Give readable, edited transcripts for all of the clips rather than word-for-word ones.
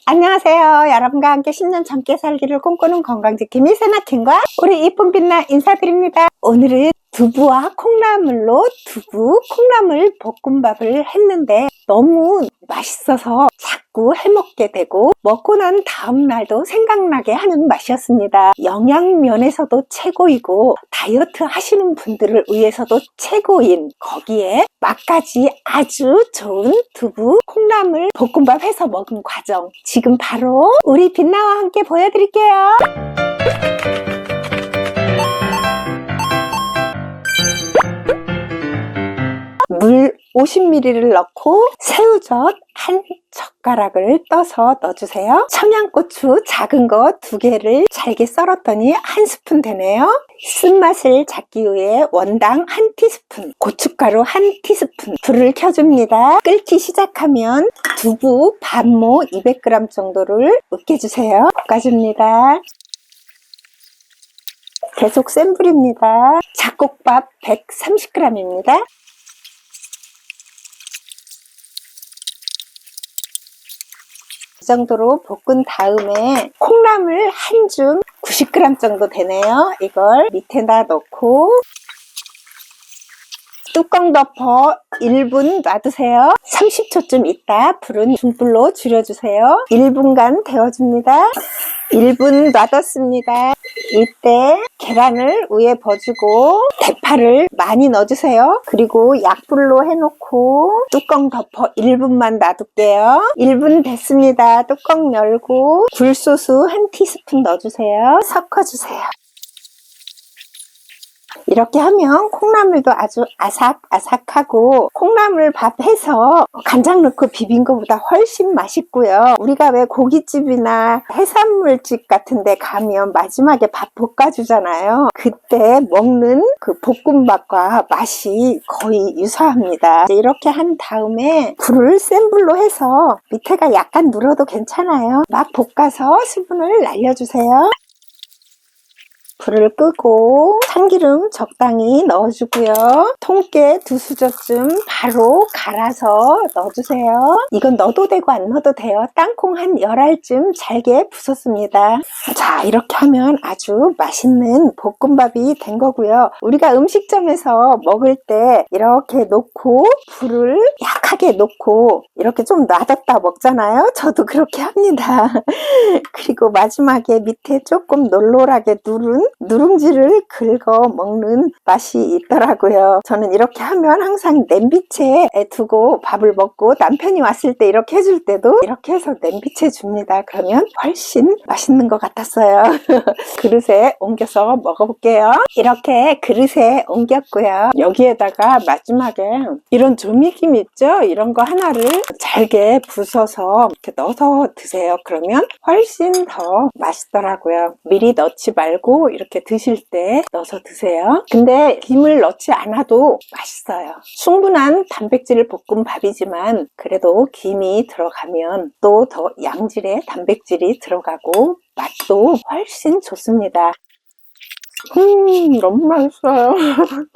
안녕하세요. 여러분과 함께 10년 젊게 살기를 꿈꾸는 건강지킴이 세나킴과 우리 이쁜 빛나 인사드립니다. 오늘은 두부와 콩나물로 두부 콩나물 볶음밥을 했는데 너무 맛있어서 자꾸 해먹게 되고 먹고 난 다음날도 생각나게 하는 맛이었습니다. 영양면에서도 최고이고 다이어트 하시는 분들을 위해서도 최고인, 거기에 맛까지 아주 좋은 두부 콩나물 볶음밥 해서 먹은 과정, 지금 바로 우리 빛나와 함께 보여드릴게요. 물 50ml를 넣고 새우젓 한 젓가락을 떠서 넣어주세요. 청양고추 작은 거 2개를 잘게 썰었더니 1스푼 되네요. 쓴맛을 잡기 위해 원당 1티스푼, 고춧가루 1티스푼, 불을 켜줍니다. 끓기 시작하면 두부 반모 200g 정도를 으깨주세요. 볶아줍니다. 계속 센 불입니다. 잡곡밥 130g입니다. 이 정도로 볶은 다음에 콩나물 한 줌 90g 정도 되네요. 이걸 밑에다 넣고 뚜껑 덮어 1분 놔두세요. 30초쯤 있다 불은 중불로 줄여주세요. 1분간 데워줍니다. 1분 놔뒀습니다. 이때 계란을 위에 버주고 대파를 많이 넣어주세요. 그리고 약불로 해놓고 뚜껑 덮어 1분만 놔둘게요. 1분 됐습니다. 뚜껑 열고 굴소스 1티스푼 넣어주세요. 섞어주세요. 이렇게 하면 콩나물도 아주 아삭아삭하고 콩나물 밥 해서 간장 넣고 비빈 것보다 훨씬 맛있고요. 우리가 왜 고깃집이나 해산물집 같은 데 가면 마지막에 밥 볶아주잖아요. 그때 먹는 그 볶음밥과 맛이 거의 유사합니다. 이렇게 한 다음에 불을 센 불로 해서 밑에가 약간 눌어도 괜찮아요. 막 볶아서 수분을 날려주세요. 불을 끄고 참기름 적당히 넣어주고요. 통깨 2수저쯤 바로 갈아서 넣어주세요. 이건 넣어도 되고 안 넣어도 돼요. 땅콩 한 10알쯤 잘게 부쉈습니다. 자, 이렇게 하면 아주 맛있는 볶음밥이 된 거고요. 우리가 음식점에서 먹을 때 이렇게 놓고 불을 약하게 놓고 이렇게 좀 놔뒀다 먹잖아요. 저도 그렇게 합니다. 그리고 마지막에 밑에 조금 놀놀하게 누른 누룽지를 긁어 먹는 맛이 있더라고요. 저는 이렇게 하면 항상 냄비채에 두고 밥을 먹고 남편이 왔을 때 이렇게 해줄 때도 이렇게 해서 냄비채 줍니다. 그러면 훨씬 맛있는 것 같았어요. 그릇에 옮겨서 먹어볼게요. 이렇게 그릇에 옮겼고요. 여기에다가 마지막에 이런 조미김 있죠? 이런 거 하나를 잘게 부숴서 이렇게 넣어서 드세요. 그러면 훨씬 더 맛있더라고요. 미리 넣지 말고 이렇게 드실 때 넣어서 드세요. 근데 김을 넣지 않아도 맛있어요. 충분한 단백질 볶음밥이지만 그래도 김이 들어가면 또 더 양질의 단백질이 들어가고 맛도 훨씬 좋습니다. 너무 맛있어요.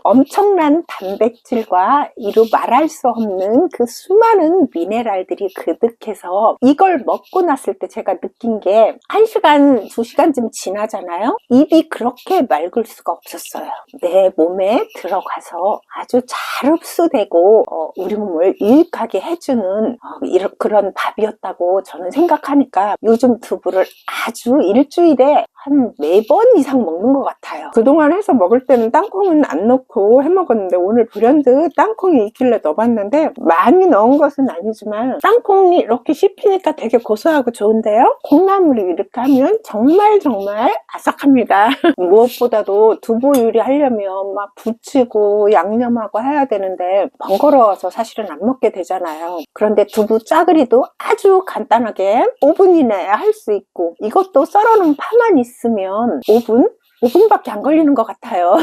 엄청난 단백질과 이루 말할 수 없는 그 수많은 미네랄들이 그득해서 이걸 먹고 났을 때 제가 느낀 게 1시간, 2시간쯤 지나잖아요. 입이 그렇게 맑을 수가 없었어요. 내 몸에 들어가서 아주 잘 흡수되고 우리 몸을 유익하게 해주는 그런 밥이었다고 저는 생각하니까 요즘 두부를 아주 일주일에 한 4번 이상 먹는 것 같아요. 그동안 해서 먹을 때는 땅콩은 안 넣고 해 먹었는데 오늘 불현듯 땅콩이 있길래 넣어봤는데 많이 넣은 것은 아니지만 땅콩이 이렇게 씹히니까 되게 고소하고 좋은데요. 콩나물이 이렇게 하면 정말 아삭합니다. 무엇보다도 두부 요리하려면 막 부치고 양념하고 해야 되는데 번거로워서 사실은 안 먹게 되잖아요. 그런데 두부 짜그리도 아주 간단하게 5분 이내에 할 수 있고 이것도 썰어놓은 파만 있으면 5분밖에 안 걸리는 것 같아요.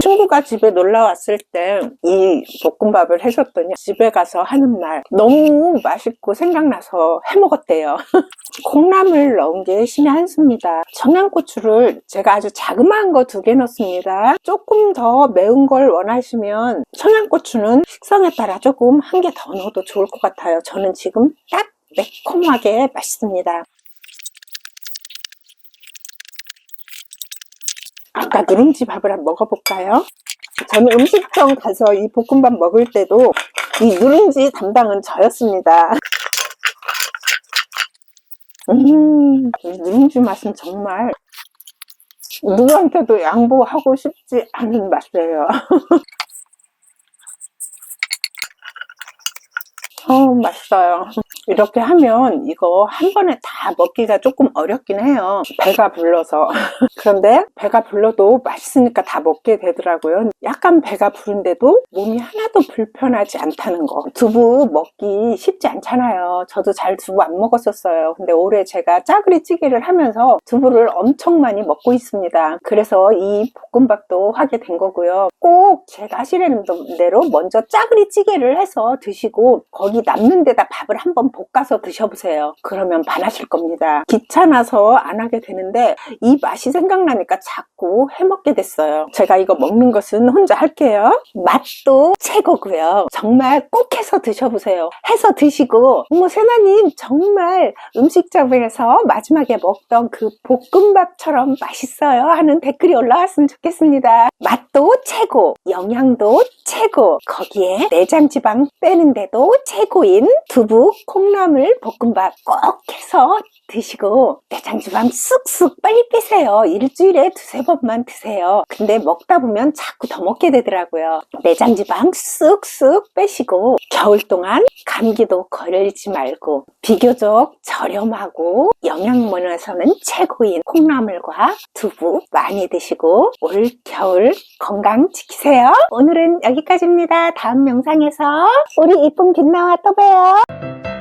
친구가 집에 놀러 왔을 때 이 볶음밥을 해줬더니 집에 가서 하는 말 너무 맛있고 생각나서 해먹었대요. 콩나물 넣은 게 신의 한 수입니다. 청양고추를 제가 아주 자그마한 거 2개 넣습니다. 조금 더 매운 걸 원하시면 청양고추는 식성에 따라 조금 1개 더 넣어도 좋을 것 같아요. 저는 지금 딱 매콤하게 맛있습니다. 아까 누룽지 밥을 한번 먹어볼까요? 저는 음식점 가서 이 볶음밥 먹을 때도 이 누룽지 담당은 저였습니다. 이 누룽지 맛은 정말 누구한테도 양보하고 싶지 않은 맛이에요. 맛있어요. 이렇게 하면 이거 한 번에 다 먹기가 조금 어렵긴 해요. 배가 불러서. 그런데 배가 불러도 맛있으니까 다 먹게 되더라고요. 약간 배가 부른데도 몸이 하나도 불편하지 않다는 거. 두부 먹기 쉽지 않잖아요. 저도 잘 두부 안 먹었었어요. 근데 올해 제가 짜글이 찌개를 하면서 두부를 엄청 많이 먹고 있습니다. 그래서 이 볶음밥도 하게 된 거고요. 꼭 제가 하시려는 대로 먼저 짜글이 찌개를 해서 드시고 거기 남는 데다 밥을 한번 볶아서 드셔보세요. 그러면 반하실 겁니다. 귀찮아서 안 하게 되는데 이 맛이 생각나니까 자꾸 해먹게 됐어요. 제가 이거 먹는 것은 혼자 할게요. 맛도 최고고요. 정말 꼭 해서 드셔보세요. 해서 드시고 어머 세나님 정말 음식점에서 마지막에 먹던 그 볶음밥처럼 맛있어요 하는 댓글이 올라왔으면 좋겠습니다. 맛도 최고, 영양도 최고, 거기에 내장지방 빼는데도 최고인 두부 콩나물 볶음밥 꼭 해서 드시고 내장지방 쑥쑥 빨리 빼세요. 일주일에 두세 번만 드세요. 근데 먹다 보면 자꾸 더 먹게 되더라고요. 내장지방 쑥쑥 빼시고 겨울 동안 감기도 걸리지 말고 비교적 저렴하고 영양면에서는 최고인 콩나물과 두부 많이 드시고 올 겨울 건강 지키세요. 오늘은 여기까지입니다. 다음 영상에서 우리 이쁜 빛나와 또 봬요.